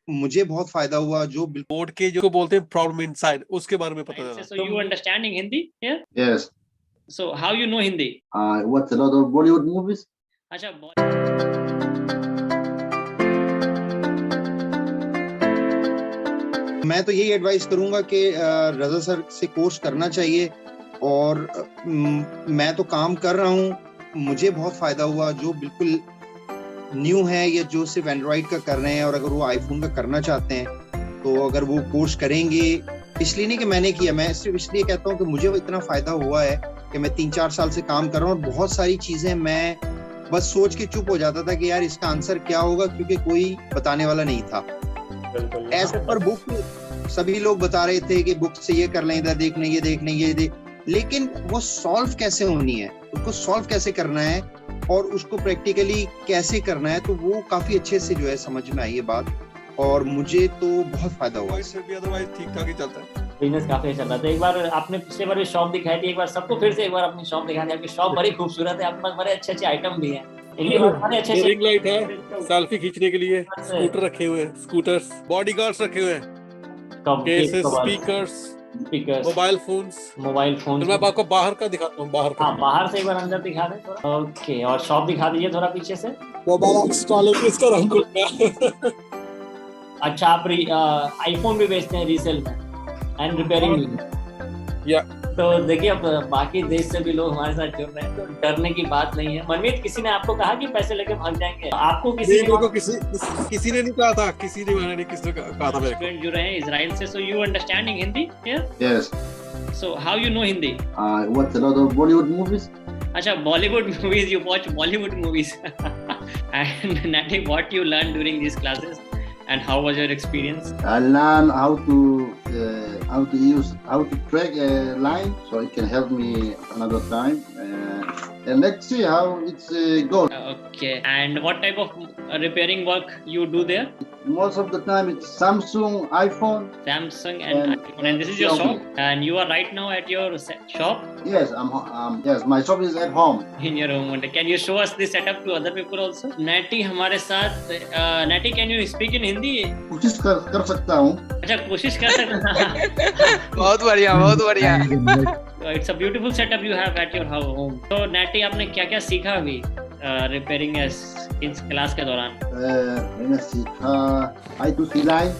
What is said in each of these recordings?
मुझे बहुत फायदा हुआ, जो बोर्ड के जो बोलते हैं प्रॉब्लम इनसाइड, उसके बारे में पता चला। So you understanding Hindi here? Yes. So how you know Hindi? I watch a lot of Bollywood movies. अच्छा, मैं तो यही एडवाइस करूंगा कि रजा सर से कोर्स करना चाहिए। और मैं तो काम कर रहा हूँ, मुझे बहुत फायदा हुआ। जो बिल्कुल न्यू है या जो सिर्फ एंड्रॉइड का कर रहे हैं और अगर वो आईफोन का करना चाहते हैं तो अगर वो कोर्स करेंगे, इसलिए नहीं कि मैंने किया, मैं सिर्फ इसलिए कहता हूँ कि मुझे इतना फायदा हुआ है कि मैं 3-4 साल से काम कर रहा हूँ और बहुत सारी चीजें मैं बस सोच के चुप हो जाता था कि यार इसका आंसर क्या होगा, क्योंकि कोई बताने वाला नहीं था। ऐसे पर बुक सभी लोग बता रहे थे कि बुक से ये कर लें, इधर देख लें, ये देख लें, ये देख, लेकिन वो सॉल्व कैसे होनी है, उसको सॉल्व कैसे करना है और उसको प्रैक्टिकली कैसे करना है, तो वो काफी अच्छे से जो है समझ में आई ये बात और मुझे तो बहुत फायदा हुआ। इससे भी अदरवाइज ठीक ठाक ही चलता है, बिजनेस काफी चल रहा था। एक बार आपने पिछले बार भी शॉप दिखाई थी, एक बार सबको फिर से एक बार अपनी शॉप दिखा दी। आपकी शॉप बड़ी खूबसूरत है, आपके पास बड़े अच्छे आइटम भी हैं। अच्छे रिंग लाइट है, सेल्फी खींचने के लिए स्कूटर रखे हुए हैं, स्कूटर्स, बॉडीगार्ड्स रखे हुए हैं, केसेस, स्पीकर्स, मोबाइल फोन्स। तो मैं आपको बाहर का दिखाता हूँ, बाहर का। हाँ, बाहर से एक बार अंदर दिखा दें थोड़ा। ओके, और शॉप दिखा दीजिए थोड़ा पीछे से। मोबाइल इंस्टॉलेशन इसका रंग उड़ता। अच्छा, आप आईफोन भी बेचते हैं रीसेल में एंड रिपेयरिंग भी? या तो देखिए, अब बाकी देश से भी लोग हमारे साथ जुड़ रहे हैं, तो डरने की बात नहीं है। मनमीत, किसी ने आपको कहा कि पैसे लेके भाग जाएंगे? आपको किसी ने नहीं कहा था, किसी ने कहा था। मेरे जुड़ रहे हैं इजराइल से। So you understanding Hindi here? Yes. So how you know Hindi? I watch a lot of Bollywood movies. अच्छा, Bollywood movies, you watch Bollywood movies. And Nati, what you learned during these classes and how was your experience? I learn how to track a line, so it can help me another time. And let's see how it's goes. Okay, and what type of repairing work you do there? Most of the time it's Samsung, iPhone. Samsung and iPhone. And this is your shop? And you are right now at your shop? Yes, yes, my shop is at home. In your home. Can you show us this setup to other people also? Nati हमारे साथ, Nati, can you speak in Hindi? कोशिश कर सकता हूँ। अच्छा, कोशिश कर सकता। बहुत बढ़िया, बहुत बढ़िया। It's a beautiful setup you have at your home. So Nati, आपने क्या-क्या सीखा अभी रिपेयरिंग इस क्लास के दौरान? मैंने सीखा I2C line,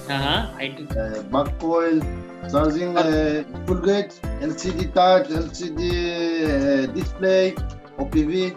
buck coil, charging full gate, LCD touch, LCD display, OPV,